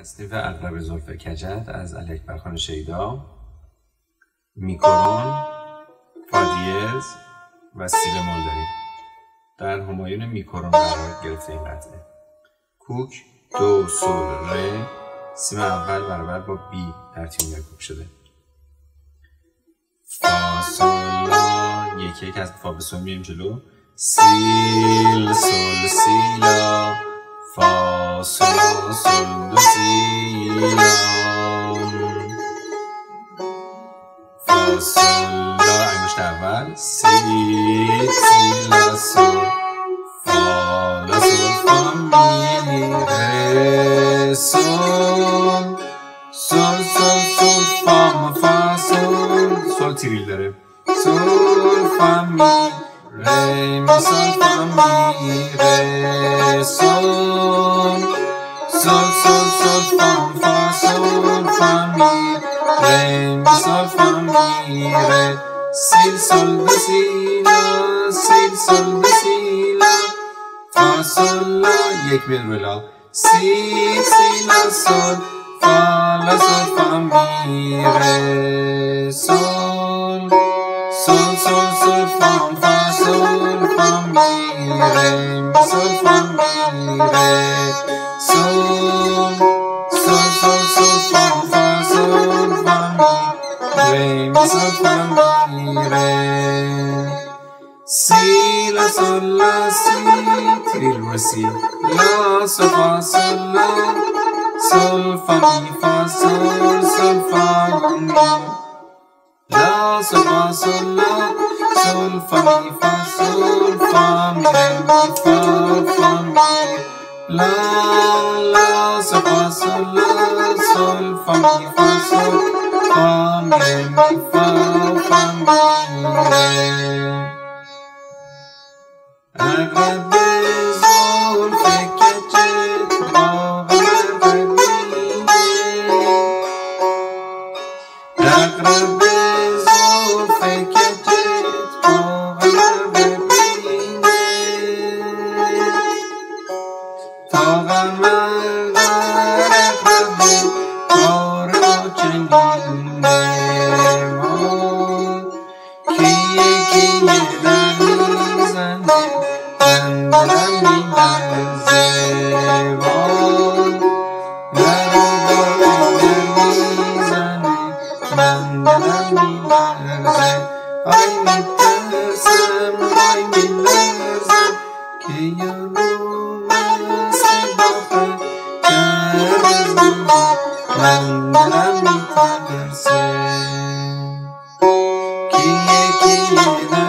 تصنیف اغلب زلف کجت از علی‌اکبر خان شیدا، میکرون، فادیز و سیل مولدری. در همایون میکرون قرار گرفته این قطعه. کوک، دو، سول، ره، سیم اول برابر با بی ترتیب مرکوب شده. فا، سول، لا، یک از فا به سول میریم جلو. سیل، سول، سیلا، فا، سول، سول، دو، سیلا، فا، سول، لا، انگشت اول، سی، سیلا، سول، فا، لا، سول، فا، می، ره، سول، سول، سول، سول، فا، فا، سول، سول تریل داره، سول، فا، می، ره، می، سول، فا، می، ره، سول، سول، سول، سول، فا، فا، سول، فا، می، ره، می، سول، فا، می، ره، سیل، سول، دو، سیلا، سیل، سول، دو، سیلا، فا، سول، لا، یک میاد روی لا، سی، سیلا، سول، فا، لا، سول، فا، می، ره، سول، سول، سول، سول، فا، فا، سول، فا، می، ره، می، سول، فا، می، ره، سول، سول، سول، سول، فا، فا، سول، فا، می، ره، می، سول، فا، می، ره، سی، لا، سول، لا، سی، تریل و سی، لا، سول، فا، سول، لا، سول، فا، می، فا، سول، سول، فا، می، لا، سول، فا، سول، لا، سول، فا، می، فا، سول، فا، می، ره، می، فا، فا، می، لا، لا، سول، فا، سول، لا، سول، فا، می، فا، سول، فا، می، ره، می، فا، فا، می، ره. اغلب زلف کجت با قمر ببینه، اغلب زلف کجت با قمر ببینه، تا قمر در اغلب کار ما چنینه، کیه کیه در میزنه، من دلم میلرزه، مرا با در میزنه، من دلم میلرزه، آی میترسم، آی میلرزم، که یارو مثل باخر کرد از دلم، من دلم میترسه، کیه کیه